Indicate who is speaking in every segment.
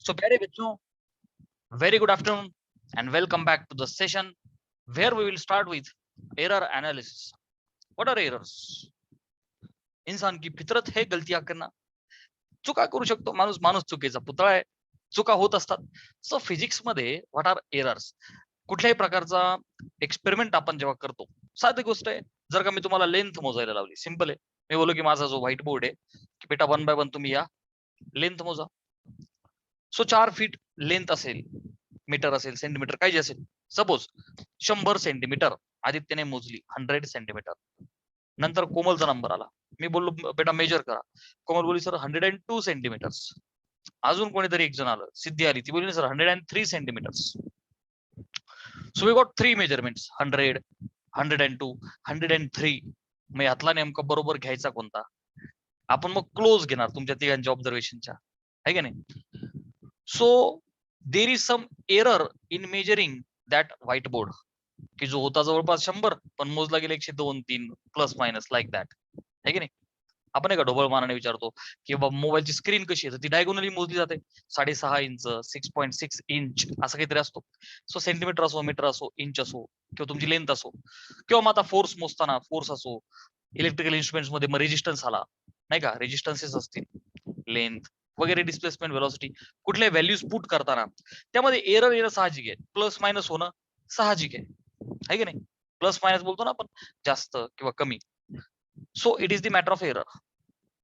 Speaker 1: So प्यारे बच्चों, very good afternoon and welcome back to the session where we will start with error analysis. What are errors? इंसान की फितरत है गलतियां करना. चुका करू शकतो माणूस. माणूस चुकीचा पुतळा आहे. चुका होत असतात. सो फिजिक्स मध्ये व्हॉट आर एरर्स? कुठल्याही प्रकारचा एक्सपेरिमेंट आपण जेव्हा करतो, साधी गोष्ट आहे. जर का मी तुम्हाला लेंथ मोजायला लावली, सिंपल आहे. मी बोललो की माझा जो व्हाईट बोर्ड आहे की बेटा 1 बाय 1 तुम्ही या लेंथ मोजा. सो 4 फीट लेंथ असेल, मीटर असेल, सेंटीमीटर काही असेल. सपोज 100 सेंटीमीटर आदित्यने मोजली, 100 सेंटीमीटर. नंतर कोमलचा नंबर आला. मी बोललो बेटा मेजर करा. कोमल बोलली सर 102 सेंटीमीटर्स. अजून कोणीतरी एक जण आलं, सिद्धी आली, ती बोलली sir 103 centimeters. So we got 3 measurements, 100, 102, 103. मग यातला नेमका बरोबर घ्यायचा कोणता? आपण मग क्लोज घेणार तुमच्या तिघांच्या ऑब्झर्वेशनच्या, आहे की नाही? So there is some error in measuring that white board, की जो होता जवळपास 100 पण मोजला गेला 102, 3 प्लस मायनस लाईक दॅट, आहे की नाही? आपण एका ढोबळ मानाने विचारतो की बाबा मोबाईलची स्क्रीन कशी आहे, तर ती डायगोनली मोजली जाते. 6.5 इंच, 6.6 इंच असं काहीतरी असतो. सो सेंटीमीटर असो, मीटर असो, इंच असो, किंवा तुमची लेंथ असो, किंवा मग आता फोर्स मोजताना फोर्स असो, इलेक्ट्रिकल इन्स्ट्रुमेंट्स मध्ये मग रेजिस्टन्स आला, नाही का, रेजिस्टन्सेस असतील, लेंथ वगैरे, डिस्प्लेसमेंट, व्हेलॉसिटी, कुठल्या व्हॅल्यूज पुट करताना त्यामध्ये एरर येणं साहजिक आहे. प्लस मायनस होणं साहजिक आहे की नाही? प्लस मायनस बोलतो ना आपण, जास्त किंवा कमी. So it is the matter of error.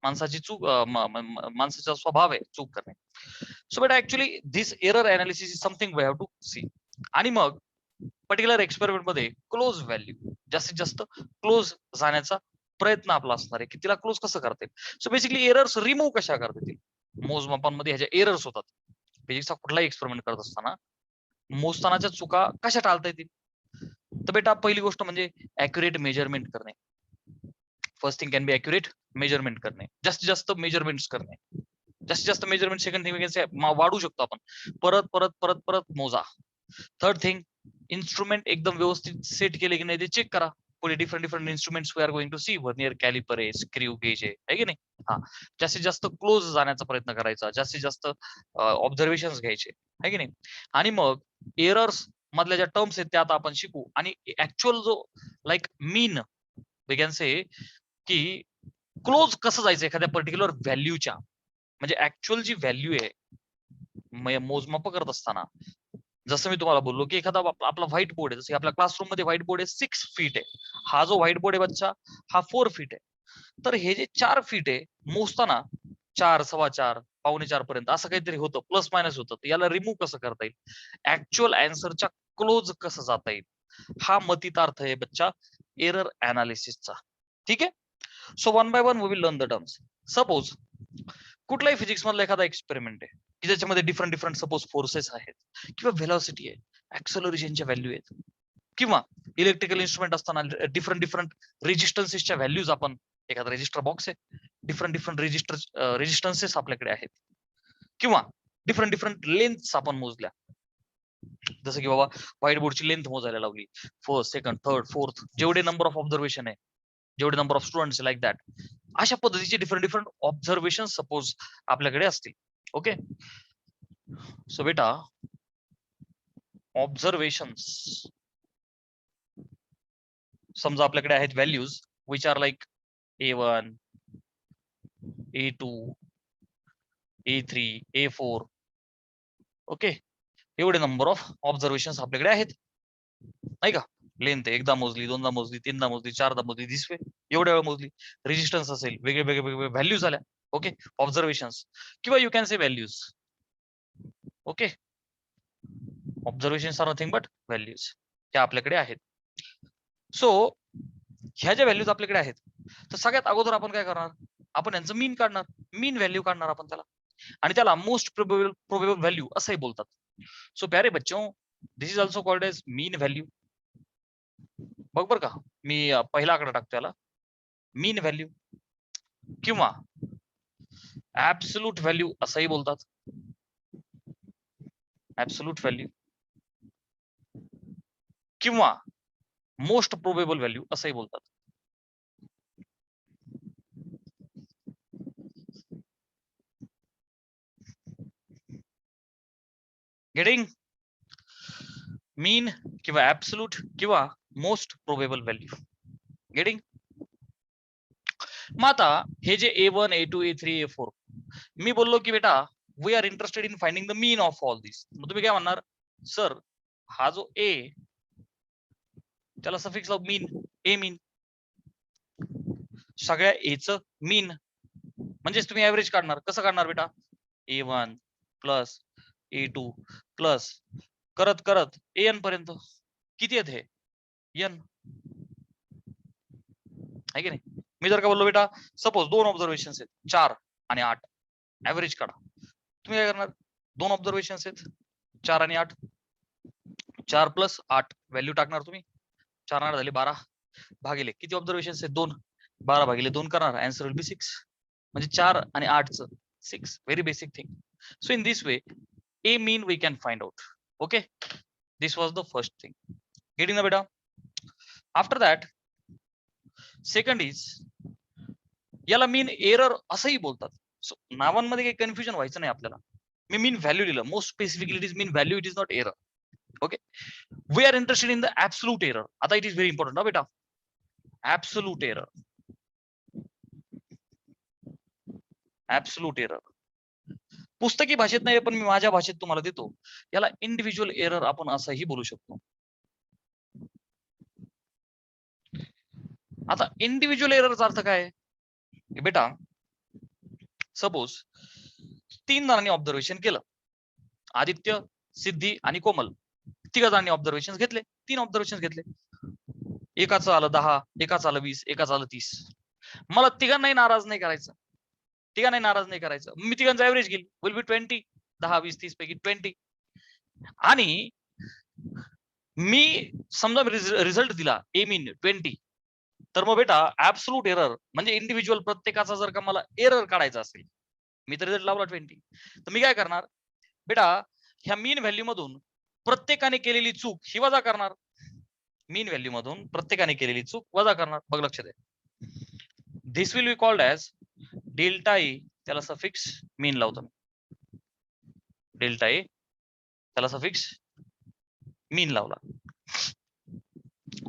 Speaker 1: माणसाची चूक, माणसाचा स्वभाव आहे चूक करणे. सो बेटा actually this error analysis is something we have to see. आणि मग पर्टिक्युलर एक्सपेरिमेंट मध्ये क्लोज व्हॅल्यू, जास्तीत जास्त क्लोज जाण्याचा प्रयत्न आपला असणार आहे की तिला क्लोज कसं करता येईल. सो बेसिकली एरर्स रिमूव्ह कशा करता येतील. मोजमापांमध्ये ह्याच्या एरर्स होतात. फिजिक्सचा कुठलाही एक्सपेरिमेंट करत असताना मोजतानाच्या चुका कशा टाळता येतील. तर बेटा पहिली गोष्ट म्हणजे ऍक्युरेट मेजरमेंट करणे. First thing can be accurate measurement करणे, जास्तीत जास्त मेजरमेंट्स करणे. जास्तीत जास्त मेजरमेंट, सेकंड थिंग वाढू शकतो आपण, परत परत परत परत मोजा. थर्ड थिंग, इन्स्ट्रुमेंट एकदम व्यवस्थित सेट केले की नाही ते चेक करा. पुढे different different instruments we are going to see, vernier caliper आहे, स्क्रू गेज आहे की नाही? हा, जास्तीत जास्त क्लोज जाण्याचा प्रयत्न करायचा, जास्तीत जास्त ऑब्झर्वेशन घ्यायचे, आहे की नाही? आणि मग एरर्स मधल्या ज्या टर्म्स आहेत त्या आता आपण शिकू. आणि ऍक्च्युअल जो like mean we can say की क्लोज कसं जायचं एखाद्या पर्टिक्युलर व्हॅल्यूच्या, म्हणजे ऍक्च्युअल जी व्हॅल्यू आहे मोजमाप करत असताना. जसं मी तुम्हाला बोललो की एखादा आपला व्हाईट बोर्ड आहे, जसं की आपल्या क्लासरूम मध्ये व्हाईट बोर्ड आहे 6 फीट आहे. हा जो व्हाईट बोर्ड आहे बच्चा, हा 4 फीट आहे. तर हे जे 4 फीट आहे मोजताना 4, 4.25, 4.25 पर्यंत असं काहीतरी होतं, प्लस मायनस होतं. तर याला रिमूव्ह कसं करता येईल, ऍक्च्युअल अँसरच्या क्लोज कसं जाता येईल, हा मतितार्थ आहे बच्चा एरर अनालिसिसचा. ठीक आहे? So 1 by 1 we will learn the terms. Suppose कुठलाही फिजिक्स मधला एखादा एक्सपेरिमेंट आहे की ज्याच्यामध्ये डिफरंट डिफरंट सपोज फोर्सेस आहेत, किंवा व्हेलॉसिटी आहे, ऍक्सलरेशनच्या व्हॅल्यू आहेत, किंवा इलेक्ट्रिकल इन्स्ट्रुमेंट असताना डिफरंट डिफरंट रेजिस्टन्सेसच्या व्हॅल्यूज, आपण एखादा रेजिस्टर बॉक्स आहे, डिफरंट डिफरंट रेजिस्टन्सेस आपल्याकडे आहेत, किंवा डिफरंट डिफरंट लेंथ्स आपण मोजल्या. जसं की बाबा व्हाईट बोर्डची लेंथ मोजायला लावली, फर्स्ट, सेकंड, थर्ड, फोर्थ, जेवढे नंबर ऑफ ऑब्झर्वेशन आहे, जेवढे number of students like that, अशा पद्धतीचे डिफरंट डिफरंट ऑब्झर्वेशन सपोज आपल्याकडे असतील. ओके, सो बेटा ऑब्झर्वेशन्स समजा आपल्याकडे आहेत values which are like A1, A2, A3, A4. Okay, एवढे नंबर ऑफ ऑब्झर्वेशन आपल्याकडे आहेत, नाही का? लेंथ एकदा मोजली, दोनदा मोजली, तीनदा मोजली, चारदा मोजली, दिसवे एवढ्या वेळा मोजली. रेजिस्टन्स असेल, वेगळे वेगळे वेगळे व्हॅल्यूज आल्या. ओके, ऑब्झर्वेशन्स किंवा you can say values. Okay, observation are nothing but values, त्या आपल्याकडे आहेत. सो ह्या ज्या व्हॅल्यूज आपल्याकडे आहेत, तर सगळ्यात अगोदर आपण काय करणार, आपण यांचं मीन काढणार, मीन व्हॅल्यू काढणार आपण त्याला, आणि त्याला मोस्ट प्रोबेबल व्हॅल्यू असंही बोलतात. सो प्यारे बच्चों, this is also called as mean value. बघ बर का, मी पहिला आकडा टाकतो याला मीन व्हॅल्यू, किंवा ऍब्सोल्यूट व्हॅल्यू असंही बोलतात. ऍब्सोल्यूट व्हॅल्यू किंवा मोस्ट प्रोबेबल व्हॅल्यू असंही बोलतात. गेटिंग मीन किंवा ऍब्सोल्यूट किंवा मोस्ट प्रोबेबल व्हॅल्यू. गेटिंग. मग आता हे जे A1 A2 A3 A4 मी बोललो की बेटा we are interested in finding the mean of all this. मग तुम्ही काय म्हणणार सर हा जो ए त्याला सफिक्स लाव मीन, ए मीन, सगळ्या एच मीन म्हणजेच तुम्ही ऍव्हरेज काढणार. कसं काढणार बेटा A1 प्लस A2 प्लस करत करत AN पर्यंत किती आहेत हे एन आहे की नाही. मी जर का बोललो बेटा सपोज 2 ऑब्झर्वेशन आहेत 4 आणि 8 ऍव्हरेज काढा. तुम्ही काय करणार 2 ऑब्झर्वेशन आहेत 4 आणि 8 4 प्लस 8 व्हॅल्यू टाकणार तुम्ही 4 8 झाले 12 भागिले किती ऑब्झर्वेशन आहेत 2 12 भागिले 2 करणार आन्सर विल बी 6 म्हणजे 4 आणि 8 च 6 very basic thing. So in this way A mean we can find out. Okay, this was the first thing. Getting the beta. After that, second is याला मीन एरर असंही बोलतात. So नावांमध्ये काही confusion व्हायचं नाही आपल्याला. मी मीन व्हॅल्यू लिहिलं most specifically it is mean value, it is not error. Okay, we are interested in the absolute error. आता इट इज व्हेरी इम्पॉर्टंट बेटा. ऍब्सोल्यूट एरर, ऍब्सोल्यूट एरर पुस्तकी भाषेत नाही पण मी माझ्या भाषेत तुम्हाला देतो. याला इंडिव्हिज्युअल एरर आपण असंही बोलू शकतो. आता इंडिव्हिज्युअल एररचा अर्थ काय बेटा सपोज 3 जणांनी ऑब्झर्वेशन केलं. आदित्य, सिद्धी आणि कोमल 3 जणांनी ऑब्झर्वेशन घेतले. 3 ऑब्झर्वेशन घेतले. एकाचं आलं 10, एकाचं आलं 20, एकाचं आलं 30. मला तिघांनाही नाराज नाही करायचं. तिघांनाही नाराज नाही करायचं. मी तिघांचा ऍव्हरेज घेईल विल बी 20. 10 20 30 पैकी 20. आणि मी समजा रिझल्ट दिला ए मीन 20. तर मग बेटा ऍब्सोल्यूट एरर म्हणजे इंडिव्हिज्युअल प्रत्येकाचा जर का मला एरर काढायचा असेल, मी तर रिझल्ट लावला 20, तर मी काय करणार बेटा ह्या मीन व्हॅल्यू मधून प्रत्येकाने केलेली चूक ही वजा करणार. मीन व्हॅल्यू मधून प्रत्येकाने केलेली चूक वजा करणार. बघ लक्षात आहे. This will be called as delta A. त्याला सफिक्स मीन लावतो. डेल्टा ए त्याला सफिक्स मीन लावला.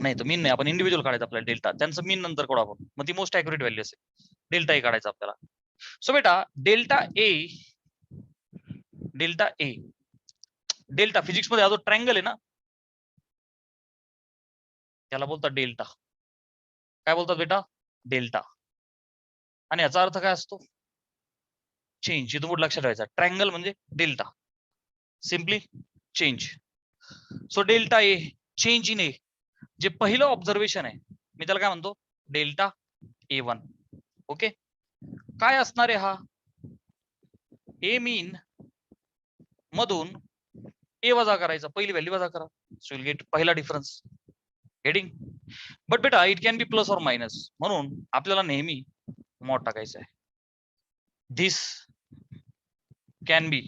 Speaker 1: नाही तर मीन नाही, आपण इंडिव्हिज्युअल काढायचं आपल्याला डेल्टा. त्यांचं मीन नंतर काढू आपण, मग ती मोस्ट ऍक्युरेट व्हॅल्यू असेल. डेल्टा ए काढायचं आपल्याला. सो बेटा delta A, delta A, delta physics मध्ये हा जो ट्रायंगल आहे ना त्याला बोलतात डेल्टा. काय बोलतात बेटा डेल्टा. आणि याचा अर्थ काय असतो चेंज. इथं बोर्ड लक्षात ठेवायचा. ट्रायंगल म्हणजे delta, simply change. So delta A change in A, जे पहिलं ऑब्झर्वेशन आहे मी त्याला काय म्हणतो डेल्टा A1. ओके, काय असणार आहे हा ए मीन मधून ए वजा करायचा, पहिली व्हॅल्यू वजा करा. सो विल गेट पहिला डिफरन्स. हेडिंग. बट बेटा it can be plus or minus, म्हणून आपल्याला नेहमी मॉड टाकायचं आहे. This can be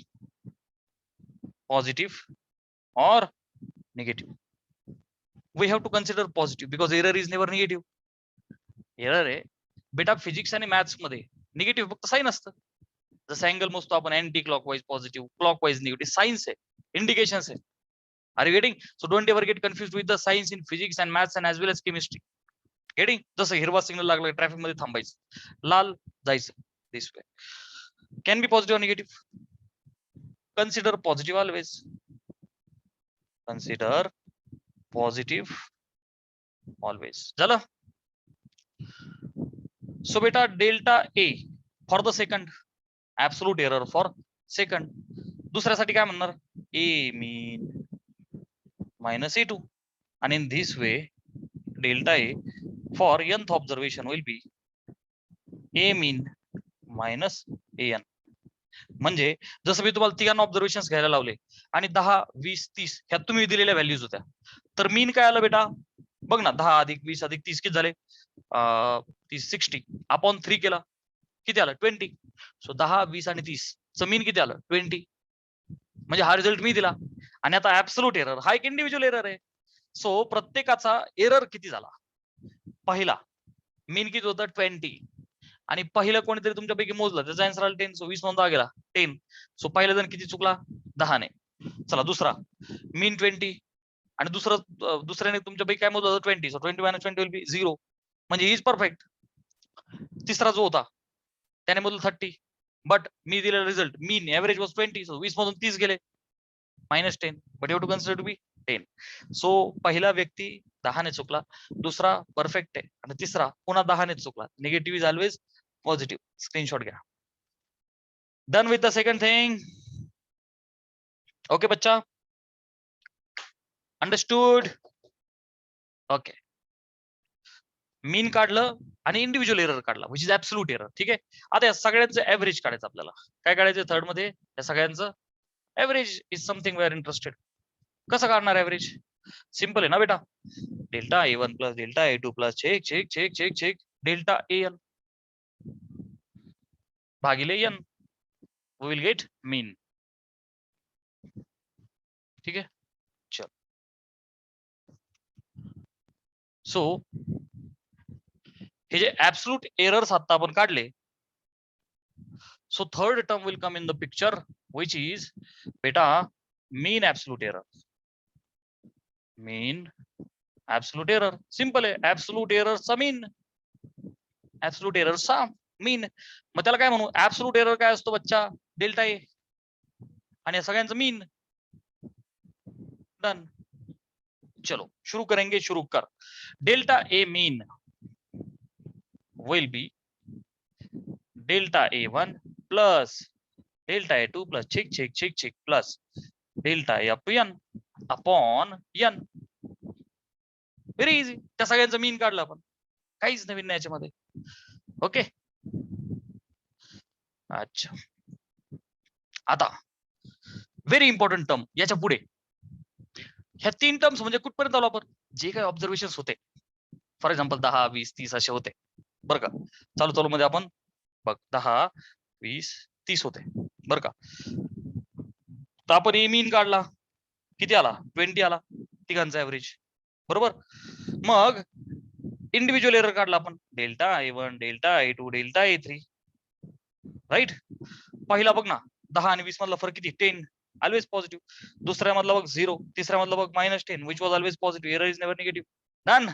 Speaker 1: positive or negative. We have to consider positive because error is never negative. Error आहे बेटा फिजिक्स आणि मॅथ्स मध्ये निगेटिव्ह फक्त साइन असतं. जसं अँगल मोजतो आपण anti clockwise positive, clockwise negative. Science आहे, इंडिकेशन्स आहे. Are you getting? So don't ever get confused with the science in physics and maths and as well as chemistry. Getting? जसं हिरवा signal लागला traffic मध्ये थांबायचं, लाल जायचं. This way can be positive और negative. Consider positive always. Consider positive always. झालं. So बेटा delta A for the second, absolute error for second. दुसऱ्यासाठी काय म्हणणार ए मीन मायनस A2. आणि in this way delta A for nth observation will be A mean minus AN. म्हणजे जसं मी तुम्हाला तिघांना ऑब्झर्वेशन घ्यायला लावले आणि 10 20 30 ह्यात तुम्ही दिलेल्या व्हॅल्यूज होत्या, तर मीन काय आलं बेटा बघ ना. 10 अधिक 20 अधिक 30 किती झाले 60 अपॉन 3 केला किती आलं 20. सो 10 20 आणि 30 च मीन किती आलं 20. म्हणजे हा रिझल्ट मी दिला. आणि आता ऍब्सोल्यूट एरर हा एक इंडिव्हिज्युअल एरर आहे. सो प्रत्येकाचा एरर किती झाला, पहिला मीन किती होतं 20 आणि पहिलं कोणीतरी तुमच्यापैकी मोजलं त्याचा आन्सर आला 10. सो 20 नोंदवा गेला 10. सो पहिला जण किती चुकला 10 ने. चला दुसरा मीन 20 आणि दुसऱ्याने तुमच्यापैकी काय मोजलं 20, सो 20 - 20 विल बी 0, म्हणजे इज परफेक्ट. तिसरा जो होता त्याने मोजलं 30, बट मी दिलेला result mean average was 20, so 20 मधून 30 गेले, -10, but you to consider to be 10. So पहिला व्यक्ती 10 ने चुकला, दुसरा परफेक्ट आहे आणि तिसरा पुन्हा 10 ने चुकला. Negative is always positive. Screenshot घ्या. Done with the second thing. Okay बच्चा, अंडरस्टूड? ओके, मीन काढलं आणि इंडिव्हिज्युअल एरर काढला, विच इज ऍब्सोल्यूट एरर. ठीक आहे, आता या सगळ्यांचं ऍव्हरेज काढायचं आपल्याला. काय काढायचं थर्ड मध्ये? या सगळ्यांचं average is something we are interested. कसं काढणार ऍव्हरेज? सिंपल आहे ना बेटा. Delta A1 plus delta A2 plus check check check check check delta AN भागिले n, we will get mean. ठीक आहे, चल. सो हे जे ऍब्सोल्यूट एरर्स आता आपण काढले, so third term will come in the picture, which is beta mean absolute error. Mean absolute error, simple आहे. absolute error चा mean, absolute error चा mean. मग त्याला काय म्हणू? absolute error काय असतो बच्चा? डेल्टा ए, आणि या सगळ्यांचं mean. डन. चलो शुरू करेंगे, शुरू कर. Delta A mean will be delta A1 plus delta A2 plus check check check check plus delta Fn upon n. Very easy. त्या सगळ्यांचं मीन काढलं आपण, काहीच नवीन नाही याच्यामध्ये. ओके, अच्छा. आता व्हेरी इम्पॉर्टंट टर्म याच्या पुढे, ह्या 3 टर्म्स म्हणजे कुठपर्यंत आलो आपण? जे काही ऑब्झर्वेशन होते, फॉर एक्झाम्पल 10, 20, 30 असे होते बरं का. चालू चालू मध्ये आपण बघ 10, 20, 30 होते बरं का. तर आपण ए मीन काढला, किती आला? 20 आला तिघांचा ऍव्हरेज, बरोबर. मग इंडिव्हिज्युअल एरर काढला आपण, delta A1 delta A2 delta A3, right. पहिला बघ ना, 10 आणि 20 मधला फरक किती? 10, ऑलवेज पॉझिटिव्ह. दुसऱ्या मधला बघ 0, तिसऱ्या मधला बघ -10, which was always positive. Error is never negative. Done.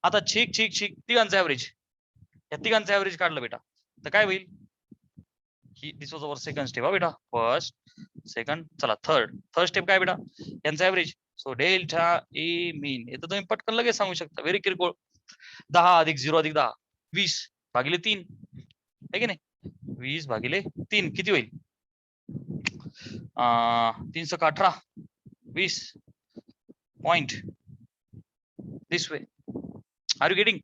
Speaker 1: आता छिक छिक छिक तिघांचा ऍव्हरेज, या तिघांचा ऍव्हरेज काढलं बेटा, तर काय होईल? ही दिस वॉज अवर सेकंड स्टेप. हा बेटा, फर्स्ट सेकंड. चला थर्ड स्टेप काय बेटा? यांचा ऍव्हरेज. सो डेल्टा ए मीन. येतं तुम्ही पटकन लगेच सांगू शकता, व्हेरी किरकोळ. 10 अधिक 0 अधिक 10, 20 भागिले 3 आहे की नाही? 20 भागिले 3 किती होईल? 3 × 18, 20 point this way. Are you getting?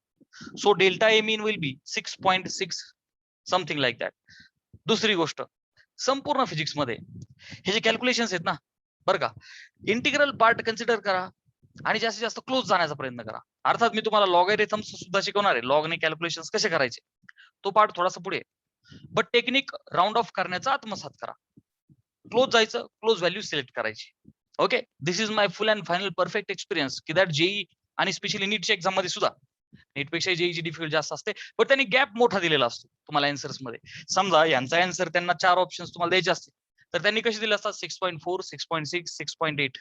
Speaker 1: So delta A mean will be 6.6 something like that. दुसरी गोष्ट, संपूर्ण फिजिक्स मध्ये हे जे कॅल्क्युलेशन्स आहेत ना बरं का, इंटिग्रल पार्ट कन्सिडर करा आणि जास्तीत जास्त क्लोज जाण्याचा प्रयत्न करा. अर्थात मी तुम्हाला लॉगॅरिथम्स सुद्धा शिकवणार आहे, लॉगने कॅल्क्युलेशन्स कसे करायचे, तो पार्ट थोडासा पुढे. बट टेक्निक राऊंड ऑफ करण्याचा आत्मसात करा. क्लोज जायचं, क्लोज व्हॅल्यू सिलेक्ट करायची. Okay, this is my full and final perfect experience की दॅट जेई आणि स्पेशली नीटच्या एक्झाम मध्ये सुद्धा, नीटपेक्षा जेईची डिफिकल्ट जास्त असते, पण त्यांनी गॅप मोठा दिलेला असतो तुम्हाला अँसर्स मध्ये. समजा यांचा अँसर त्यांना 4 ऑप्शन्स तुम्हाला द्यायचे असते, तर त्यांनी कसे दिले असतात? 6.4, 6.6, 6.8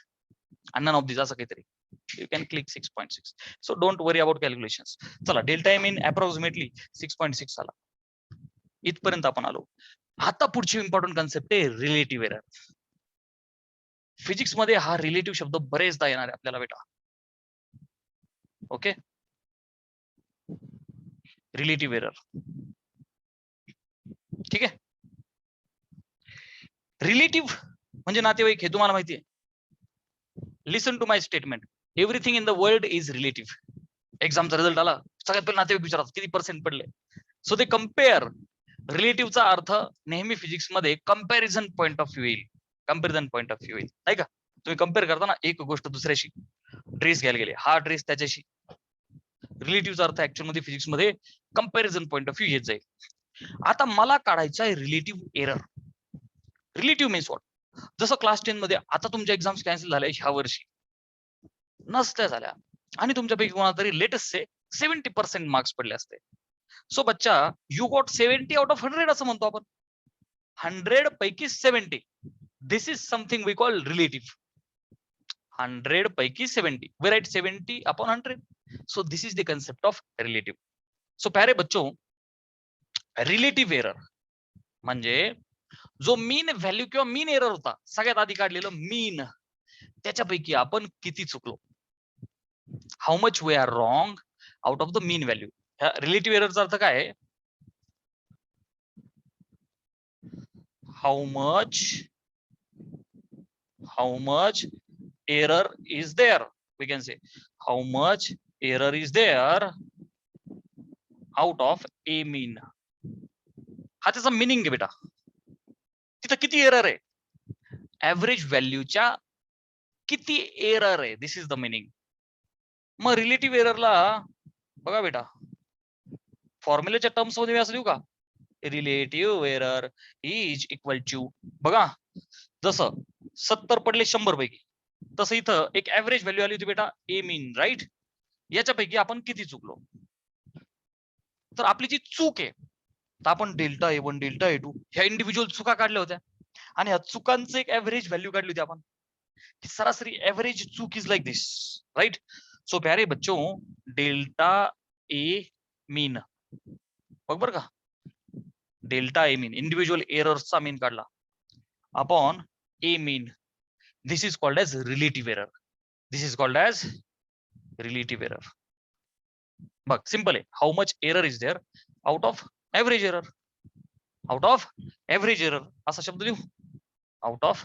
Speaker 1: आणि नन ऑफ दिस असं काहीतरी. You can click 6.6. So don't worry about calculations. चला, डेल्टा एम इन अप्रॉक्सिमेटली 6.6 आला. इथपर्यंत आपण आलो. आता पुढची इम्पॉर्टंट कन्सेप्ट आहे रिलेटिव्ह एरर. फिजिक्स मध्ये हा रिलेटिव्ह शब्द बरेचदा येणार आहे आपल्याला बेटा. Okay, relative error. ठीक आहे, रिलेटिव्ह म्हणजे नातेवाईक हे तुम्हाला माहिती आहे. Listen to my statement, everything in the world is relative. एक्झामचा रिझल्ट आला, सगळ्यात पहिले नातेवाईक विचारतात किती पर्सेंट पडले. सो ते कम्पेअर. रिलेटिव्हचा अर्थ नेहमी फिजिक्स मध्ये कंपॅरिझन पॉइंट ऑफ व्ह्यू येईल. कंपॅरिझन पॉइंट ऑफ व्ह्यू येईल, नाही का? तुम्ही कम्पेअर करता ना एक गोष्ट दुसऱ्याशी. ड्रेस घ्यायला गेले, हा ड्रेस त्याच्याशी. रिलेटिव्हचा अर्थ ऍक्च्युअल मध्ये फिजिक्स मध्ये कंपॅरिझन पॉइंट ऑफ व्ह्यू येत जाईल. आता मला काढायचा आहे relative error. Relative means what? जसं क्लास 10 मध्ये आता तुमच्या एक्झाम्स कॅन्सल झाल्या ह्या वर्षी नसत्या झाल्या, आणि तुमच्यापैकी कोणाला तरी लेटेस्ट से 70% मार्क्स पडले असते. सो बच्चा, यू गॉट 70 आउट ऑफ 100 असं म्हणतो आपण. 100 पैकी 70. This is something we call relative. 100 पैकी 70. We write 70 upon 100. So this is the concept of relative. So प्यारे बच्चों, रिलेटिव्ह एरर म्हणजे जो मीन व्हॅल्यू किंवा मीन एरर होता सगळ्यात आधी काढलेलं मीन, त्याच्यापैकी आपण किती चुकलो. How much we are wrong out of the mean value. Relative एररचा अर्थ काय आहे? How much error is there, we can say how much error is there out of a mean. हा त्याचा मिनिंग आहे बेटा. तिथं किती एरर आहे, ऍव्हरेज व्हॅल्यूच्या किती एरर आहे, दिस इज द मिनिंग. मग रिलेटिव्ह एररला बघा बेटा, फॉर्म्युलेच्या टर्म्स मध्ये असं लिहू का, relative error is equal to, बघा जसं 70 पडले 100 पैकी, तसं इथं एक ऍव्हरेज व्हॅल्यू आली होती बेटा ए मीन, राईट. याच्यापैकी आपण किती चुकलो. तर आपली जी चूक आहे, तर आपण डेल्टा A1 डेल्टा A2 ह्या इंडिव्हिज्युअल चुका काढल्या होत्या आणि ह्या चुकांचं एक ऍव्हरेज व्हॅल्यू काढली होती आपण. सरासरी ऍव्हरेज चूक is like this, right. So प्यारे बच्चों, डेल्टा ए मीन बघ बर का, डेल्टा ए मीन इंडिव्हिज्युअल एरर्सचा मीन काढला upon A mean. This is called as relative error. This is called as relative error. बघ सिंपल आहे. How much error is there out of average error? Out of average error असा शब्द लिहू. Out of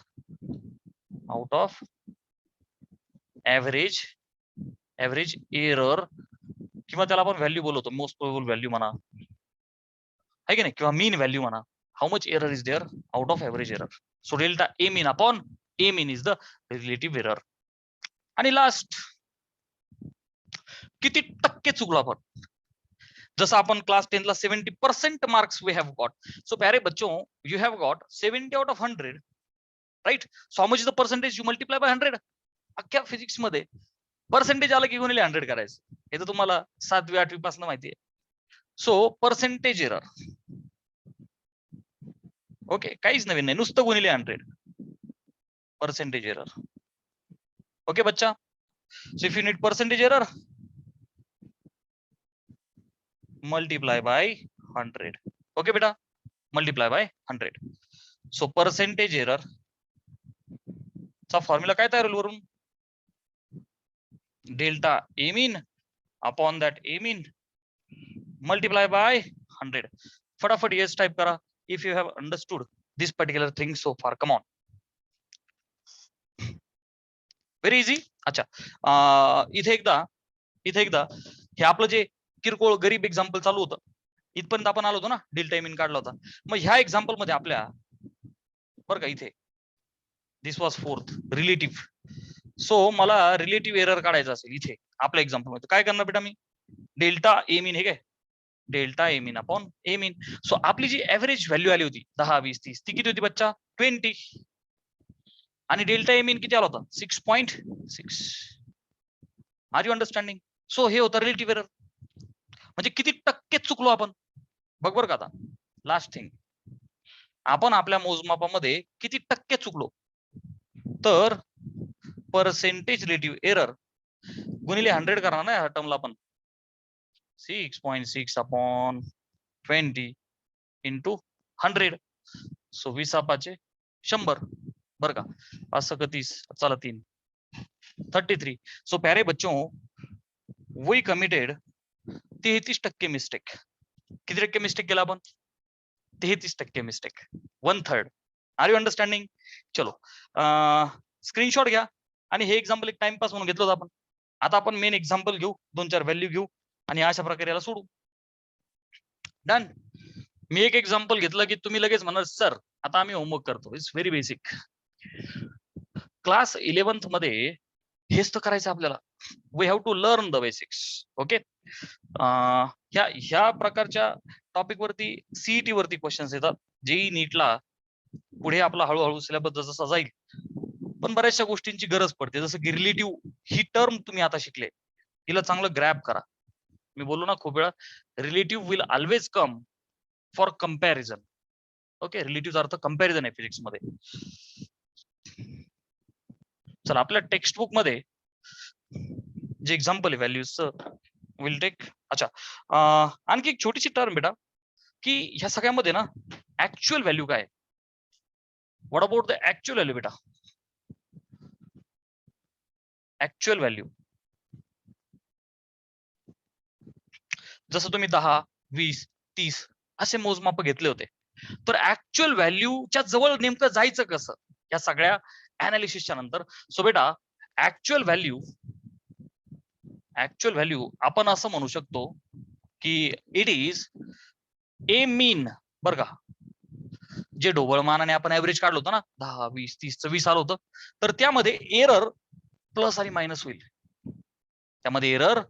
Speaker 1: average error किंवा त्याला आपण value बोलवतो, most probable value म्हणा, आहे की नाही, किंवा मीन व्हॅल्यू म्हणा. How much error is there out of average error? So delta A mean upon A mean is the relative error. आणि लास्ट, किती टक्के चुकलो आपण. जसं आपण क्लास 10 ला 70% marks we have got. So प्यारे बच्चों, you have got 70 out of 100, right. So how much is the percentage, you multiply by 100. अख्ख्या फिजिक्स मध्ये पर्सेंटेज आलं की गुणिले 100 करायचं, हे तर तुम्हाला 7वी 8वी पासून माहिती आहे. सो पर्सेंटेज एरर, ओके, काहीच नवीन नाही, नुसतं गुणिले 100 percentage error. Okay बच्चा, so if you need percentage error, multiply by 100. Okay बेटा, multiply by 100. So percentage error चा फॉर्म्युला काय तयार होईल वरून, delta A mean upon that A mean multiply by 100. फटाफट येस टाइप करा if you have understood this particular thing so far. Come on, very easy. अच्छा, इथे एकदा हे आपलं जे किरकोळ गरीब एक्झाम्पल चालू होतं, इथपर्यंत आपण आलो होतो ना, डेल्टा ए मीन काढला होता. मग ह्या एक्झाम्पल मध्ये आपल्या बरं का, इथे दिस वॉज फोर्थ रिलेटिव्ह. सो मला रिलेटिव्ह एरर काढायचा असेल इथे आपल्या एक्झाम्पल मध्ये, काय करणार बेटा मी, डेल्टा ए मीन, हे काय delta A mean upon A mean. So आपली जी ऍव्हरेज व्हॅल्यू आली होती 10 20 30, ती किती होती बच्चा, 20. आणि डेल्टा ए मीन किती आला होता, 6.6. R you understanding. सो हे होतं रिलेटिव्ह एरर. म्हणजे किती टक्के चुकलो आपण, बघ बरं का. आता लास्ट थिंग, आपण आपल्या मोजमापामध्ये किती टक्के चुकलो, तर पर्सेंटेज रिलेटिव्ह एरर गुणिले 100 करणार ना या टर्मला आपण, 6.6 अपॉन 20 इंटू 100. सो 20 100 बर का, 5 30 चला 3 33. सो प्यारे बच्चों, वही कमिटेड 33% मिस्टेक. किती टक्के मिस्टेक केला आपण, 33% मिस्टेक, 1/3. Are you understanding. चलो स्क्रीनशॉट घ्या आणि हे एक्झाम्पल एक टाइमपास म्हणून घेतलं होतं आपण. आता आपण मेन एक्झाम्पल घेऊ, 2-4 व्हॅल्यू घेऊ आणि अशा प्रकारे याला सोडू. डन. मी एक एक्झाम्पल घेतलं की तुम्ही लगेच म्हणाल सर आता आम्ही होमवर्क करतो. It's very basic. Class 11th मध्ये हेच तर करायचं आपल्याला. We have to learn the basics. Okay, ह्या प्रकारच्या टॉपिक वरती सीईटी वरती क्वेश्चन्स येतात. जेई नीटला पुढे आपला हळूहळू सिलेबस जसा जाईल, पण बऱ्याचशा गोष्टींची गरज पडते. जसं की रिलेटिव्ह ही टर्म तुम्ही आता शिकले, हिला चांगलं ग्रॅब करा. मी बोललो ना खूप वेळा, relative will always come for comparison. Okay, रिलेटिव्हचा अर्थ कंपॅरिझन आहे फिजिक्स मध्ये. चला आपल्या टेक्स्ट बुक मध्ये जे एक्झाम्पल आहे व्हॅल्यूज विल टेक. अच्छा, आणखी एक छोटीशी टर्म बेटा, की ह्या सगळ्यामध्ये ना ऍक्च्युअल व्हॅल्यू काय? What about the actual value बेटा? ऍक्च्युअल व्हॅल्यू जसं तुम्ही 10, 20, 30 असे मोजमाप घेतले होते, तर ऍक्च्युअल व्हॅल्यूच्या जवळ नेमकं जायचं कसं या सगळ्या अनालिसिसच्या नंतर? सो बेटा ऍक्च्युअल व्हॅल्यू आपण असं म्हणू शकतो की इट इज ए मीन, बरं का. जे ढोबळमानाने आपण ऍव्हरेज काढलं होतं ना 10, 20, 30, 20 आलं होतं, तर त्यामध्ये एरर प्लस आणि मायनस होईल. त्यामध्ये एरर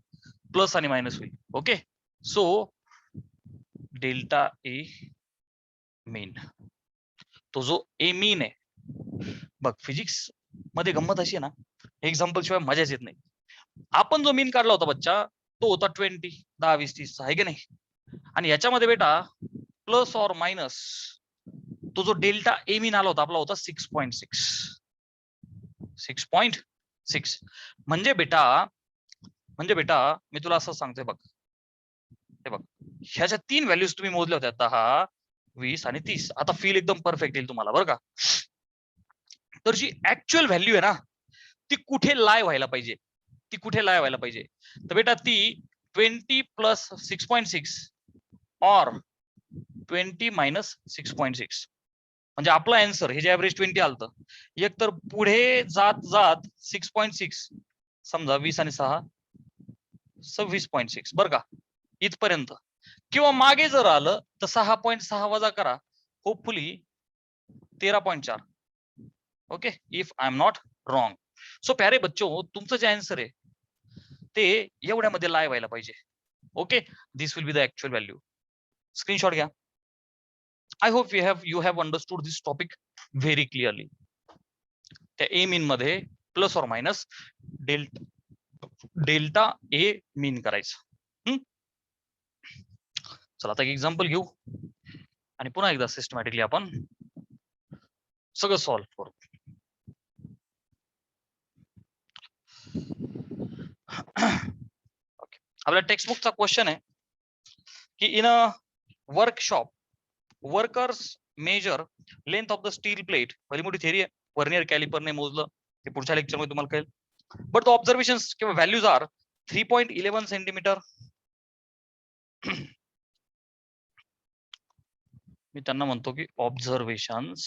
Speaker 1: प्लस आणि मायनस होईल. ओके, सो डेल्टा ए मीन, तो जो ए मीन आहे, बघ फिजिक्स मध्ये गंमत अशी आहे ना, एक्झाम्पल शिवाय मजाच येत नाही. आपण जो मीन काढला होता बच्चा तो होता 20, 10, 20, 30 आहे की नाही, आणि याच्यामध्ये बेटा प्लस और मायनस तो जो डेल्टा ए मीन आला होता आपला होता 6.6. 6.6 म्हणजे बेटा मी तुला असं सांगतोय बघ, हे बघ ह्याच्या 3 व्हॅल्यूज तुम्ही मोजल्या होत्या 10, 20 आणि 30. आता फील एकदम परफेक्ट येईल तुम्हाला बरं का. तर जी ऍक्च्युअल व्हॅल्यू आहे ना ती कुठे लाय व्हायला पाहिजे, तर बेटा ती 20 प्लस 6.6 और 20 मायनस 6.6. म्हणजे आपला आन्सर हे जे ऍव्हरेज 20 आलतं, एक तर पुढे जात जात 6.6, समजा 20 आणि 6 26.6 बरं का, इथपर्यंत. किंवा मागे जर आलं तर 6.6 वजा करा, hopefully 13.4. Okay, if I am not wrong. So प्यारे बच्चो, तुमचं जे आन्सर आहे ते एवढ्यामध्ये लाय व्हायला पाहिजे. Okay, this will be the actual value. Screenshot घ्या. I hope you have understood this topic very clearly. त्या ए मीन मध्ये plus or minus delta A मीन करायचं. चला आता एक एक्झाम्पल घेऊ आणि पुन्हा एकदा सिस्टमॅटिकली आपण सगळं सॉल्व्ह करू. ओके, आपल्या टेक्स्टबुकचा क्वेश्चन आहे की in a workshop workers major length of the steel plate. भली मोठी थेरी आहे, वर्नियर कॅलिपरने मोजलं, ते पुढच्या लेक्चरमध्ये तुम्हाला कळेल. बट द ऑब्झर्वेशन्स किंवा व्हॅल्यूज आर 3.11 सेंटीमीटर. मी त्यांना म्हणतो की ऑब्झर्वेशन्स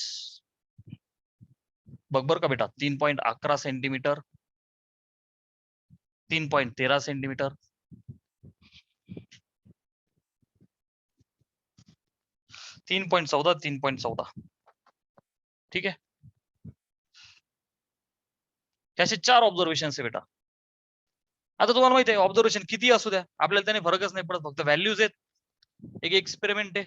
Speaker 1: बघ बर का बेटा, 3.11 सेंटीमीटर, 3.13 सेंटीमीटर, 3.14, 3.14. ठीक आहे, त्याचे 4 ऑब्झर्वेशन्स आहे बेटा. आता तुम्हाला माहिती आहे ऑब्झर्वेशन किती असू द्या आपल्याला त्याने फरकच नाही पडत, फक्त व्हॅल्यूज आहेत. एक एक्सपेरिमेंट आहे,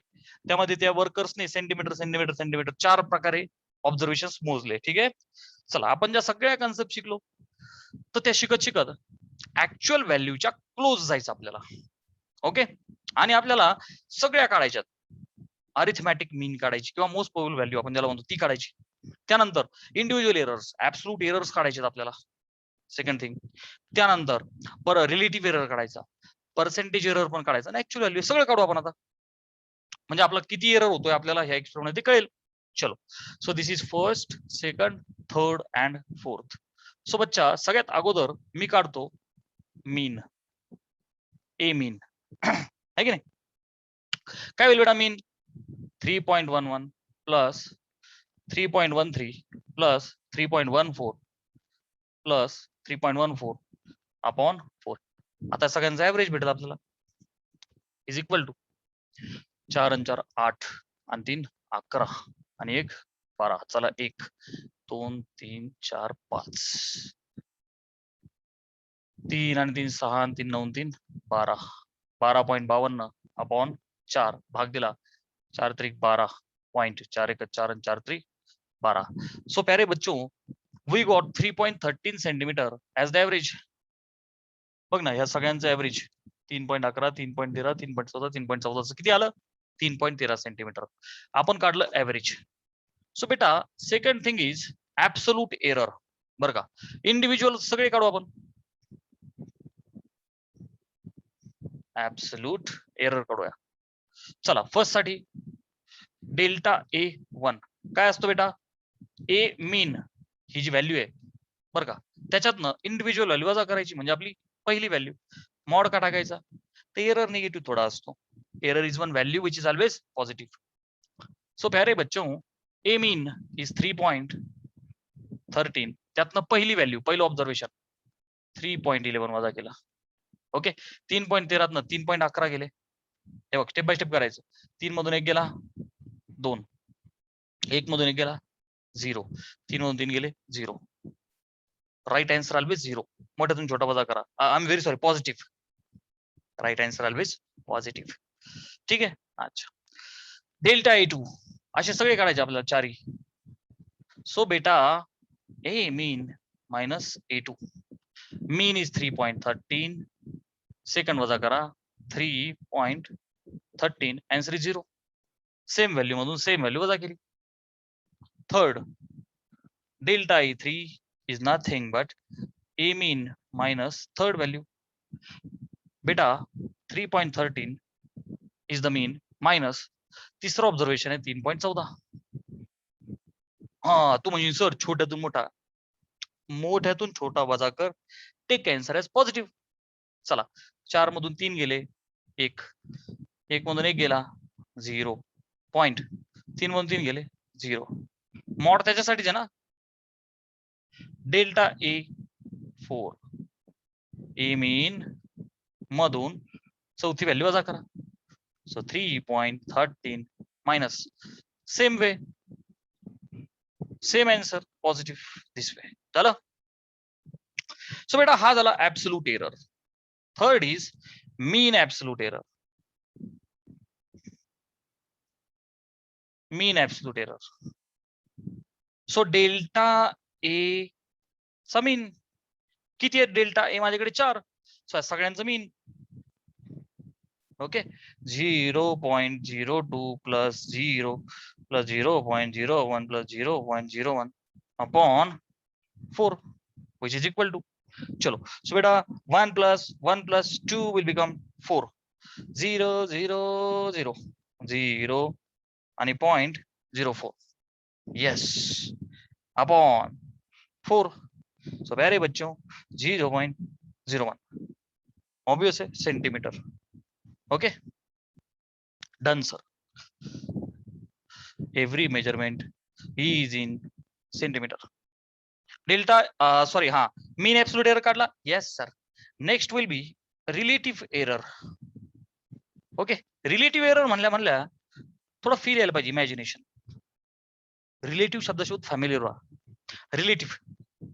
Speaker 1: त्यामध्ये त्या वर्कर्सने सेंटीमीटर सेंटीमीटर सेंटीमीटर 4 प्रकारे ऑब्झर्वेशन्स मोजले. ठीक आहे, चला आपण ज्या सगळ्या कन्सेप्ट शिकलो तर त्या शिकत ऍक्च्युअल व्हॅल्यूच्या क्लोज जायचं आपल्याला. ओके, आणि आपल्याला सगळ्या काढायच्यात. अरिथमॅटिक मीन काढायची किंवा मोस्ट प्रोबेबल व्हॅल्यू आपण ज्याला म्हणतो ती काढायची. त्यानंतर इंडिव्हिज्युअल एरर्स, ऍब्सोल्यूट एरर्स काढायचे आपल्याला. सेकंड थिंग, त्यानंतर परत रिलेटिव्ह एरर काढायचा, पर्सेंटेज एरर पण काढायचा आणि ऍक्च्युअल व्हॅल्यू सगळं काढू आपण आता. म्हणजे आपला किती एरर होतोय आपल्याला ह्या एक्सपेरिमेंट मध्ये कळेल. चलो, so this is first, second, third and fourth. So बच्चा सगळ्यात अगोदर मी काढतो मीन, ए मीन. आहे की नाही, काय होईल बेटा मीन? 3.11 प्लस 3.13 प्लस 3.14 प्लस 3.14 अपॉन 4. आता सगळ्यांचा ऍव्हरेज भेटेल आपल्याला, इज इक्वल टू 4 आणि 4 8 आणि 3 11 आणि 1 12. चला 1 2 3 4 5, 3 आणि 3 6 आणि 3 9 3 12. 12.52 अपॉन 4 भाग दिला 4 त्रिक 12 पॉइंट 4 1 4 आणि 4 3 12. सो प्यारे बच्चों, we got 3.13 centimetre as the average. बघ ना ह्या सगळ्यांचं ऍव्हरेज 3.11 3.13 3.14 3.14 किती आलं? 3.13 सेंटीमीटर आपण काढलं ऍव्हरेज. सो बेटा second thing is absolute error. बरं का. इंडिव्हिज्युअल सगळे काढू आपण. ऍब्सोल्यूट एरर काढूया. चला फर्स्ट साठी डेल्टा A1 काय असतो बेटा, A mean he G value आहे बरं का, त्याच्यातनं इंडिव्हिज्युअल व्हॅल्यू वजा करायची म्हणजे आपली पहिली व्हॅल्यू. मॉड का टाकायचा, तर एरर निगेटिव्ह थोडा असतो. Error is one value which is always positive. So प्यारे बच्चों, ए मीन इज 3.13. त्यातनं पहिली व्हॅल्यू, पहिलं ऑब्झर्वेशन 3.11 वजा केला. ओके, 3.13 3.11 गेले. हे बघ स्टेप बाय स्टेप करायचं. 3 मधून 1 गेला 2, 1 मधून 1 गेला 0, 3 मधून 3 गेले 0. Right answer always 0. मोठ्यातून छोटा वजा करा. I am very sorry, positive. Right answer always positive. ठीक आहे. अच्छा, डेल्टा A2 असे सगळे काढायचे आपल्याला चारही. सो बेटा A mean minus A2. Mean is 3.13. Second वजा करा 3.13. Answer is 0. सेम व्हॅल्यू मधून सेम व्हॅल्यू वजा केली. Third delta A3 is nothing but A mean minus third value. बेटा 3.13 is the mean minus तिसरा ऑब्झर्वेशन आहे 3.14. हा, तू म्हणजे सर छोट्यातून मोठा, मोठ्यातून छोटा वजा कर, टेक आन्सर एज पॉझिटिव्ह. चला 4 मधून 3 गेले 1, 1 मधून 1 गेला 0. पॉइंट 3 मधून 3 गेले 0. मॉड त्याच्यासाठीच आहे ना. डेल्टा A4 ए मीन मधून चौथी व्हॅल्यू वजा करा. So 3.13 minus same way, same answer positive this way. झालं. सो बेटा हा झाला absolute error. Third is mean absolute error. Mean absolute error. So delta A चा मीन किती आहे, डेल्टा ए माझ्याकडे 4. सगळ्यांचं mean okay 0.02 plus 0 plus 0.01 plus 0.01 upon 4 which is equal to, चलो सो बेटा 1 plus 1 plus 2 will become 4. 0 0 0 0 आणि 0.04 yes upon 4. So प्यारे बच्चों 0.01 ऑब्वियस है centimetre. Okay done sir. Every measurement is in centimetre. Delta sorry हा मीन absolute error काढला. Yes sir. Next will be relative error. Okay relative error म्हणल्या थोडं feel यायला पाहिजे, इमॅजिनेशन. रिलेटिव्ह शब्दासोबत फॅमिलीयर व्हा. रिलेटिव्ह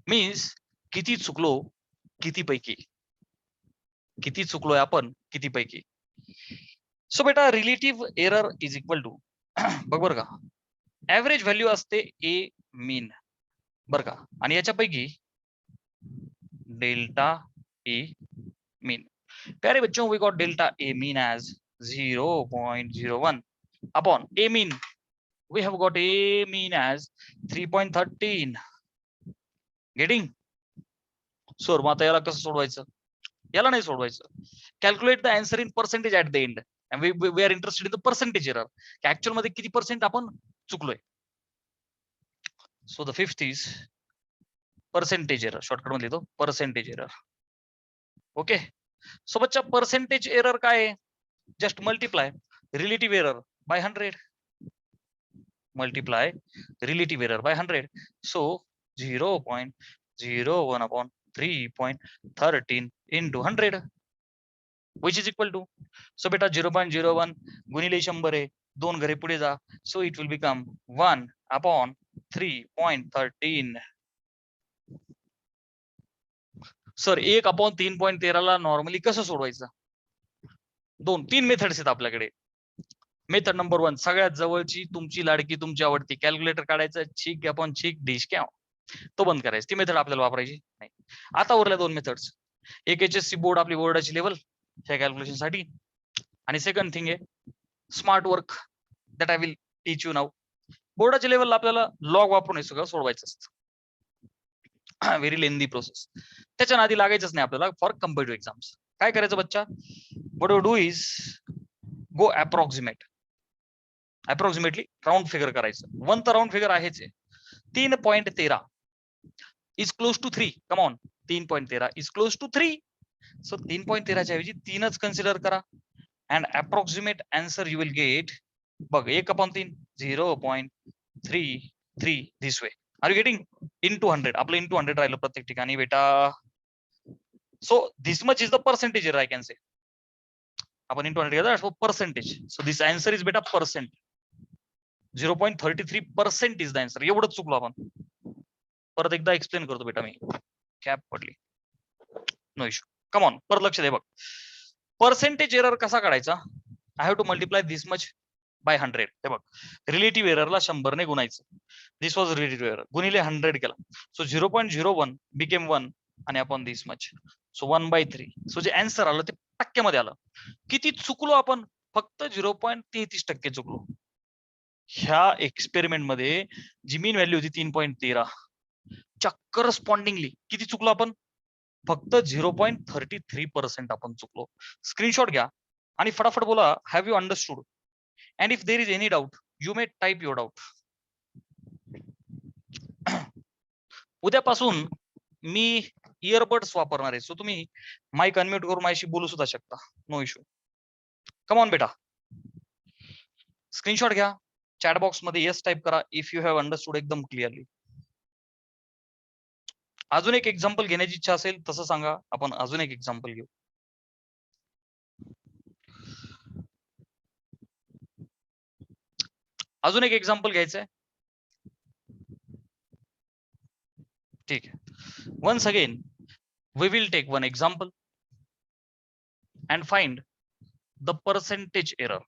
Speaker 1: मीन्स किती चुकलो किती पैकी, किती चुकलोय आपण किती पैकी. सो बेटा relative error is equal to बघ बरं का, ऍव्हरेज व्हॅल्यू असते ए मीन बरं का, आणि याच्यापैकी डेल्टा ए मीन. प्यारे बच्चों we got delta A mean as 0.01 upon A mean we have got a mean as 3.13. Getting. Sir मग आता याला कसं सोडवायचं, याला नाही सोडवायचं. Calculate the answer in percentage at the end. We are interested in the percentage error. Actual मध्ये किती पर्सेंट आपण चुकलोय. So the fifth is percentage error. Shortcut मध्ये लिहितो पर्सेंटेज एरर. ओके सो बच्चा पर्सेंटेज एरर काय आहे, just multiply relative error bye 100. multiply relative error by 100. So 0.01 upon 3.13 into 100 which is equal to, so beta 0.01 गुणिले 100 आहे, 2 घरे पुढे जा, so it will become 1 upon 3.13. Sir 1 upon 3.13 ला normally कसं सोडवायचं. 2-3 मेथड्स आहेत आपल्याकडे. मेथड नंबर 1 सगळ्यात जवळची तुमची लाडकी तुमची आवडती, कॅल्क्युलेटर काढायचं, छिक अपॉन छिक डिश क्या तो बंद करायचं. ती मेथड आपल्याला वापरायची नाही. आता उरल्या 2 मेथड्स. एक HSC बोर्ड आपली बोर्डाची लेवल ह्या कॅल्क्युलेशन साठी, आणि सेकंड थिंग आहे smart work that I will teach you now. बोर्डाच्या लेवलला आपल्याला लॉग वापरून हे सगळं सोडवायचं असतं. Very lengthy process. त्याच्या नादी लागायचंच नाही आपल्याला फॉर कम्पिटिव्ह एक्झाम्स. काय करायचं बच्चा? What you do is go approximately round figure करायचं. 1 तर राऊंड फिगर आहेच आहे. 3.13 is close to 3. Come on, 3.13 is close to 3. So 3.13 च्या ऐवजी 3च कन्सिडर करा. And approximate answer you will get, बघ, 1/3 0.33 this way. Are you getting? Into 100. आपलं इंटू 100 राहिलं प्रत्येक ठिकाणी बेटा. So this much is the percentage error I can say. आपण इंटू 100 घेतो percentage. So this answer is बेटा पर्सेंट. 0.33% is the answer. एवढंच चुकलो आपण. परत एकदा एक्सप्लेन करतो बेटा मी. कॅप पडली, नो इश्यू. कम ऑन, परत लक्ष दे. बघ, पर्सेंटेज एरर कसा काढायचा? I have to multiply this much by 100. हे बघ, रिलेटिव्ह एररला 100 ने गुणायचं. दिस वॉज रिलेटिव्ह एरर, गुणिले 100 केला. सो 0.01 बिकेम 1 आणि आपण दिस मच. सो 1/3. सो जे आन्सर आलं ते टक्क्यामध्ये आलं. किती चुकलो आपण? फक्त 0.33% चुकलो. ह्या एक्सपेरिमेंट मध्ये जी मीन व्हॅल्यू होती 3.13 च्या करस्पॉन्डिंगली किती चुकलो आपण? फक्त 0.33% आपण चुकलो. स्क्रीनशॉट घ्या आणि फटाफट बोला, have you understood? And if there is any doubt you may type your doubt. उद्यापासून मी इयरबड्स वापरणार आहे. सो तुम्ही माईक अनम्यूट करून माझ्याशी बोलू सुद्धा शकता. No issue. कम ऑन बेटा, स्क्रीनशॉट घ्या. चॅट बॉक्स मध्ये येस टाईप करा इफ यू हॅव अंडरस्टूड एकदम क्लिअरली. अजून एक एक्झाम्पल घेण्याची इच्छा असेल तसं सांगा, आपण अजून एक एक्झाम्पल घेऊ. अजून एक एक्झाम्पल घ्यायचंय. ठीक आहे. Once again we will take one example and find the percentage error.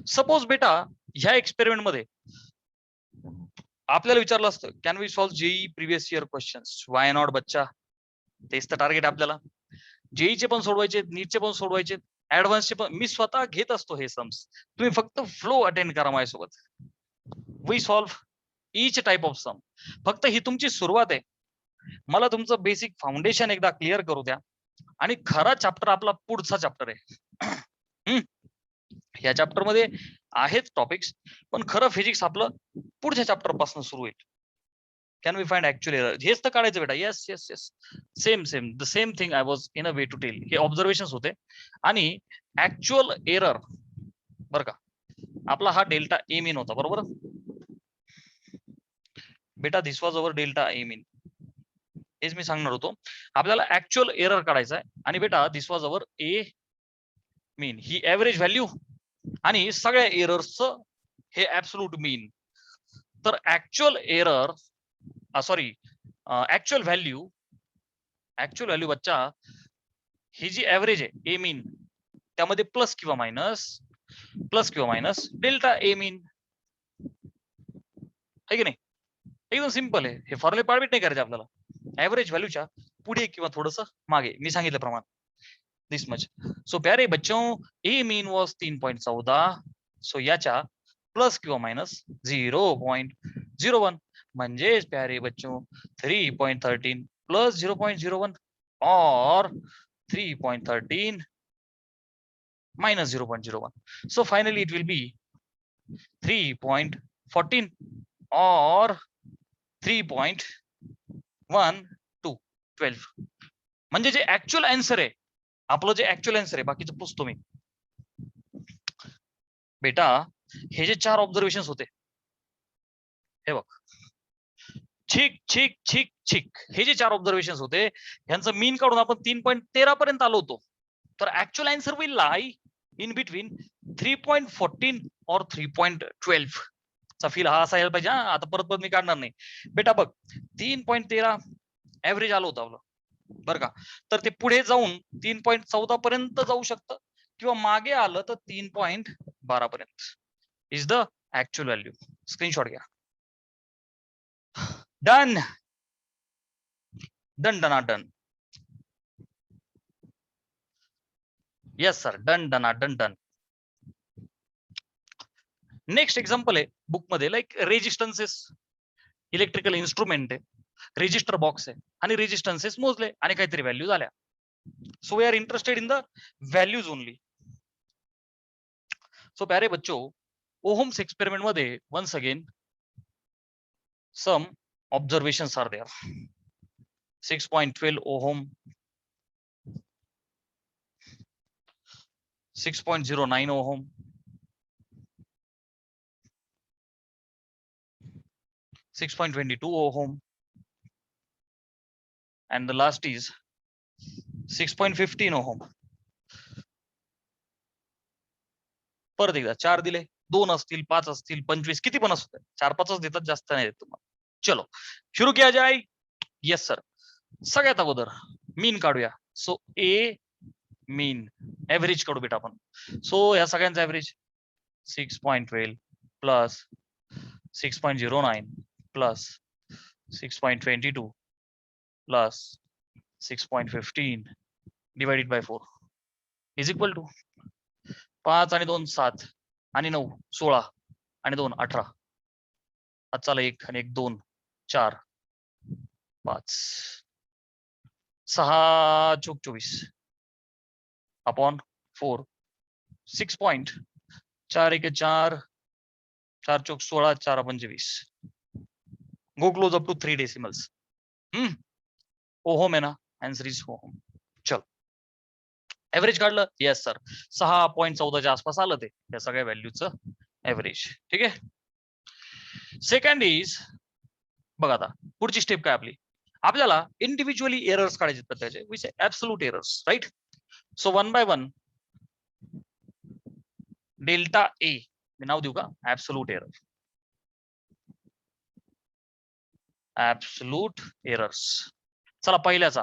Speaker 1: Suppose बेटा ह्या एक्सपेरिमेंट मध्ये आपल्याला विचारलं असतं, can we solve JEE previous year questions? Why not बच्चा? तेच तर टार्गेट आपल्याला. जेईचे पण सोडवायचे, नीटचे पण सोडवायचे, ऍडव्हान्सचे पण. मी स्वतः घेत असतो हे सम्स. तुम्ही फक्त फ्लो अटेंड करा माझ्यासोबत. We solve each type of sum. फक्त ही तुमची सुरुवात आहे. मला तुमचं बेसिक फाउंडेशन एकदा क्लिअर करू द्या आणि खरा चॅप्टर आपला पुढचा चॅप्टर आहे. या चॅप्टर मध्ये आहेत टॉपिक्स, पण खरं फिजिक्स आपलं पुढच्या चॅप्टर पासून सुरू होईल. Can we find actual error? हेच तर काढायचं बेटा. Yes yes yes, same the same thing I was in a way to tell. हे ऑब्झर्वेशन होते आणि ऍक्च्युअल एरर बरं का. आपला हा डेल्टा ए मीन होता, बरोबर बेटा? This was our delta A मीन. हेच मी सांगणार होतो. आपल्याला ऍक्च्युअल एरर काढायचा आहे आणि बेटा this was our A mean. ही ऍव्हरेज व्हॅल्यू आणि सगळ्या एरर्सचं हे ऍब्सोल्यूट मीन. तर actual error, sorry, actual value बच्चा, ही जी ऍव्हरेज आहे ए मीन, त्यामध्ये प्लस किंवा मायनस डेल्टा ए मीन आहे की नाही? एकदम सिंपल आहे. हे फॉर्म्युले पाळबीट नाही करायचे आपल्याला. ऍव्हरेज व्हॅल्यूच्या पुढे किंवा थोडस मागे मी सांगितल्याप्रमाणे दिस मच. सो प्यारे बच्चों, ए मीन वॉज 3.14. सो याच्या प्लस किंवा मायनस 0.01. म्हणजेच प्यारे बच्चों 3.13 प्लस 0.01 और 3.13 minus 0.01. So finally it will be 3.14 or 3.12. म्हणजे जे ऍक्च्युअल आन्सर आहे आपलं, जे ऍक्च्युअल आन्सर आहे, बाकीचं पुसतो मी बेटा. हे जे 4 ऑब्झर्वेशन होते, हे बघ, छिक छिक छिक छिक, हे जे 4 ऑब्झर्वेशन होते यांचं मीन काढून आपण 3.13 पर्यंत आलो होतो. तर actual answer will lie in between 3.14 और 3.12 चा फील हा असा यायला पाहिजे. आता परत मी काढणार नाही बेटा. बघ, 3.13 ऍव्हरेज आलं होतं आपलं, बरं का. तर ते पुढे जाऊन 3.14 पर्यंत जाऊ शकतं किंवा मागे आलं तर 3.12 पर्यंत is the actual value. Screenshot घ्या. डन डन डना डन. येस सर, डन डना डन. नेक्स्ट एक्झाम्पल आहे बुक मध्ये, लाईक रेजिस्टन्सेस. इलेक्ट्रिकल इन्स्ट्रुमेंट आहे, रेजिस्टर बॉक्स आहे आणि रेजिस्टन्सेस मोजले आणि काहीतरी व्हॅल्यू झाल्या. So we are interested in the values only. So प्यारे बच्चो, ओहम्स एक्सपेरिमेंट मध्ये once again some observations are there. 6.12 ohm, 6.09 ohm, 6.22 ohm, and the last is 6.15 ohm. परत एकदा 4 दिले, 2 असतील, 5 असतील, 25 किती पण असू दे, 4-5च देतात, जास्त नाही देत तुम्हाला. चलो शुरू किया जाए. Yes sir. सगळ्यात अगोदर मीन काढूया. सो ए मीन एव्हरेज काढू बेटा आपण. सो या सगळ्यांचा average 6.12 plus 6.09 plus 6.22 plus 6.15 divided by 4 is equal to 5 आणि 2 7 आणि 9 16 आणि 2 18. चला 1 आणि 1 2 4 5 6 चौक 24 अपॉन 4 6.4 1 4 4 चौक 16 4 25. Go close up to 3 decimals. Ohm आहे ना, आन्सर इज ओहम. चल एव्हरेज काढलं. Yes sir. 6.14च्या आसपास आलं ते या सगळ्या व्हॅल्यूचं एव्हरेज. ठीक आहे. सेकंड इज बघा आता पुढची स्टेप काय आपली, आपल्याला इंडिव्हिज्युअली एरर्स काढायचे प्रत्येकाचे, which absolute errors, right. So 1 by 1 delta A मी नाव देऊ का, ऍब्सोल्यूट एरर. Absolute errors. चला पहिल्याचा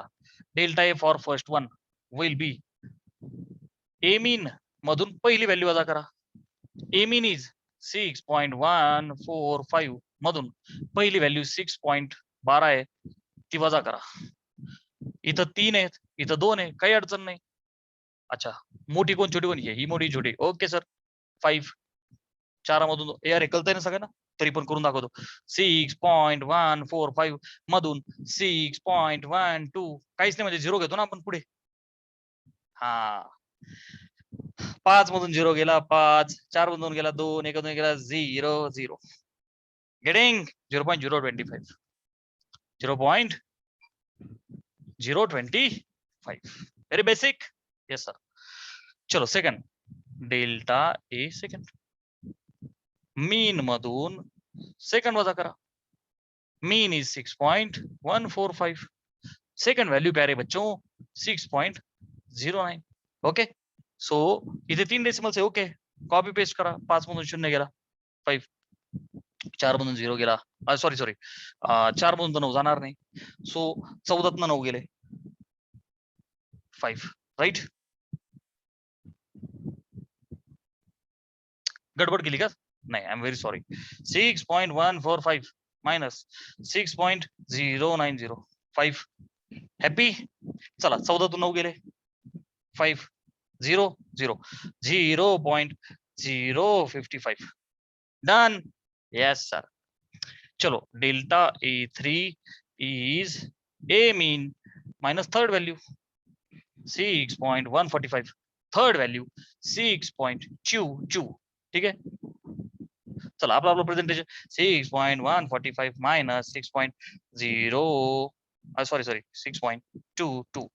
Speaker 1: delta A for first one will be A mean मधून पहिली व्हॅल्यू वजा करा. ए मीन इज 6.145 मधून पहिली व्हॅल्यू 6.12 आहे ती वजा करा. इथं 3 आहेत, इथं 2 आहे, काही अडचण नाही. अच्छा मोठी कोण छोटी कोण, ही मोठी छोटी. Okay sir. 5 4 मधून यार कळतंय ना सगळ्यांना, तरी पण करून दाखवतो. 6.145 मधून 6.12 काहीच नाही म्हणजे 0 घेतो ना आपण पुढे. हा 5 मधून 0 गेला 5, 4 मधून गेला 2, 1 मधून गेला 0 0. Getting 0.025. 0.025. Very basic. Yes sir. चलो सेकंड डेल्टा ए सेकंड मीन मधून सेकंड वजा करा. मीन इज 6.145. सेकंड व्हॅल्यू प्यारे बच्चों 6.09. ओके. सो इथे 3 डेसिमल्स आहे. ओके कॉपी पेस्ट करा. 5 मधून 0 गेला 5, 4 मधून 0 गेला, सॉरी 4 मधून 9 जाणार नाही. सो 14 9 गेले 5, राईट. गडबड केली का? नाही, I am very sorry. 6.145 minus 6.0905. Happy. चला 14 9 गेले 5 0 0 0.055. डन. Yes sir. चलो delta A3 is A mean minus third value 6.145. Third value 6.22. ठीक आहे. चला आपलं प्रेझेंटेशन 6.145 मायनस 6.0 सॉरी 6.22.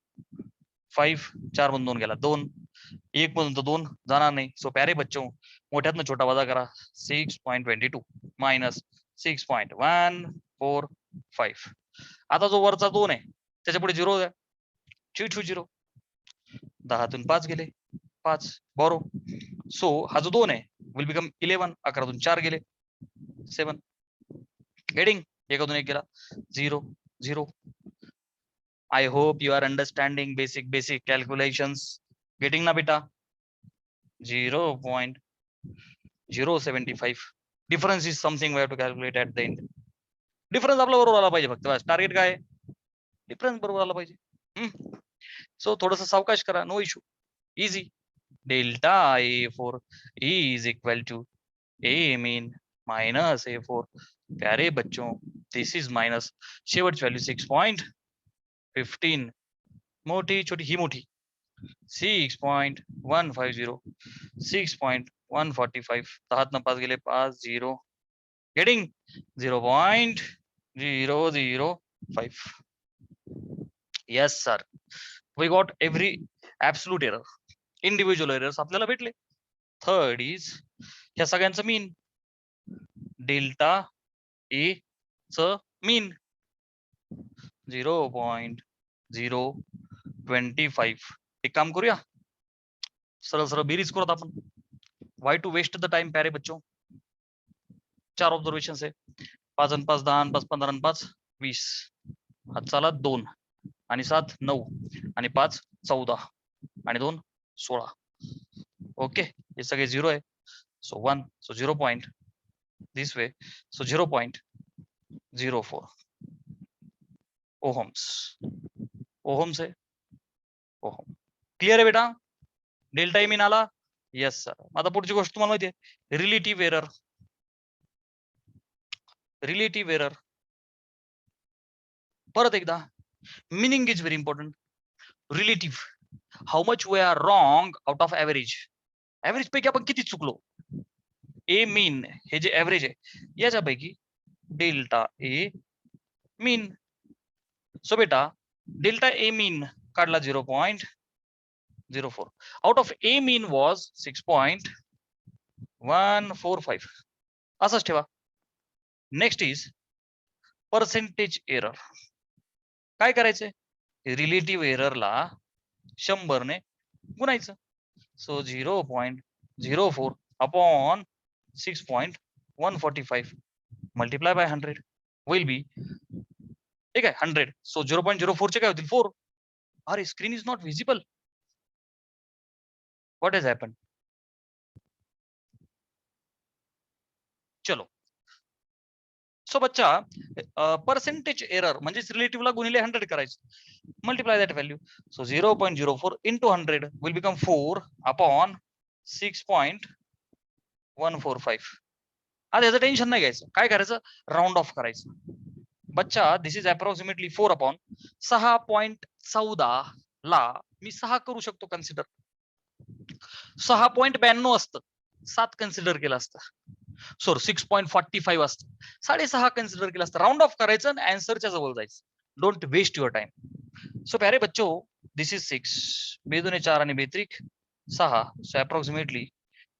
Speaker 1: 5 4 मधून 2 गेला 2, 1 मधून तो 2 जाणार नाही. सो प्यारे बच्चों मोठ्यातनं छोटा वजा करा. 6.22 मायनस 6.145. आता जो वरचा 2 आहे त्याच्या पुढे 0 द्या. 0 10तून 5 गेले 5 बरो. सो हा जो 2 आहे विल बिकम 11. 11तून 4 गेले 7. हेडिंग 1तून 1 गेला 0 0. I hope you are understanding basic calculations. Getting na beta 0.075. Difference is something we have to calculate at the end. Difference आपला बरोबर आला पाहिजे फक्त बस. टार्गेट काय? डिफरन्स बरोबर आला पाहिजे. सो थोडंसं सावकाश करा. No issue. Easy. Delta A4 is equal to A mean minus A4. प्यारे बच्चों दिस इज मायनस शेवटची व्हॅल्यू 6.15 मोठी छोटी ही मोठी 6.150 6.145 10 5 गेले 5 0 getting 0.005. yes sir, we got every absolute error. individual errors आपल्याला भेटले. थर्ड इज ह्या सगळ्यांचं मीन डेल्टा ए च मीन 0.025. एक काम करूया, सरळ सरळ बेरीज करूयात आपण. Why to waste the time प्यारे बच्चों. 4 ऑब्झर्वेशन आहे. 5 आणि 5 10 आणि 5 15 आणि 5 20. हात चाला 2 आणि 7 9 आणि 5 14 आणि 2 16. ओके, हे सगळे 0 आहे. So 1 so 0 point this way so 0.04 ohms. Ohms आहे ओहम. क्लिअर आहे बेटा. डेल्टा मीन आला. Yes sir. आता पुढची गोष्ट तुम्हाला माहिती आहे, रिलेटिव्ह एरर. रिलेटिव्ह एरर परत एकदा, meaning is very important. Relative, how much we are wrong out of average. Average पैकी आपण किती चुकलो. ए मीन हे जे ऍव्हरेज आहे याच्यापैकी डेल्टा ए मीन. सो बेटा डेल्टा ए मीन काढला 0.04. Out of A mean was 6.145. असंच ठेवा. Next is percentage error. काय करायचंय, रिलेटिव्ह एररला 100 ने गुणायचं. So 0.04 upon 6.145 multiply by 100 will be, ठीक आहे 100. सो 0.04 चे काय होतील 4. अरे screen is not visible. What has happen. चलो. सो बच्चा पर्सेंटेज एरर म्हणजे रिलेटिव्हला गुणिले 100 करायचं. Multiply that value. So 0.04 into 100 will become 4 upon 6.145. आता याचं टेन्शन नाही घ्यायचं. काय करायचं, राऊंड ऑफ करायचं. बच्चा दिस इज अप्रॉक्सिमेटली 4 अपॉन 6.14 ला मी 6 करू शकतो कन्सिडर. 6.92 असतं 7 कन्सिडर केलं असतं. सो 6.45 असतं 6.5 कन्सिडर केलं असतं. राऊंड ऑफ करायचं आणि आन्सरच्या जवळ जायचं. Don't waste your time. So प्यारे बच्चो दिस इज 6 बेदुने 4 आणि बेत्रिक 6. सो approximately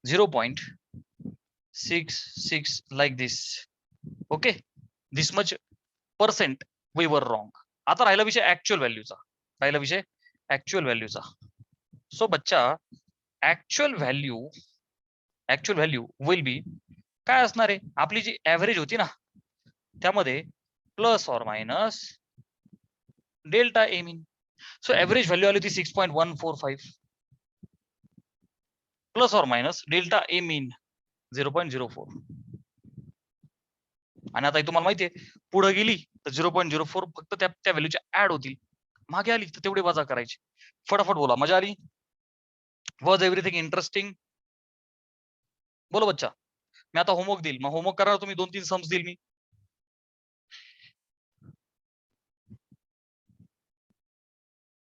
Speaker 1: 0.66 like this. Okay, this much percent we were wrong. आता राहिला विषय ऍक्च्युअल व्हॅल्यूचा. ऍक्च्युअल व्हॅल्यूचा. सो बच्चा ऍक्च्युअल व्हॅल्यू विल बी काय असणार आहे, आपली जी ऍव्हरेज होती ना त्यामध्ये plus or minus delta A mean. So average value आली होती 6.145 plus or minus delta A मीन 0.04. आणि आता तुम्हाला माहितीये पुढे गेली तर 0.04 फक्त त्या व्हॅल्यूच्या ऍड होतील. मागे आली तर तेवढे वजा करायचे. फटाफट बोला, मजा आली. Was everything interesting. बोलो बच्चा. मी आता होमवर्क देईल, मग होमवर्क करा तुम्ही 2-3 सम्स देईल मी.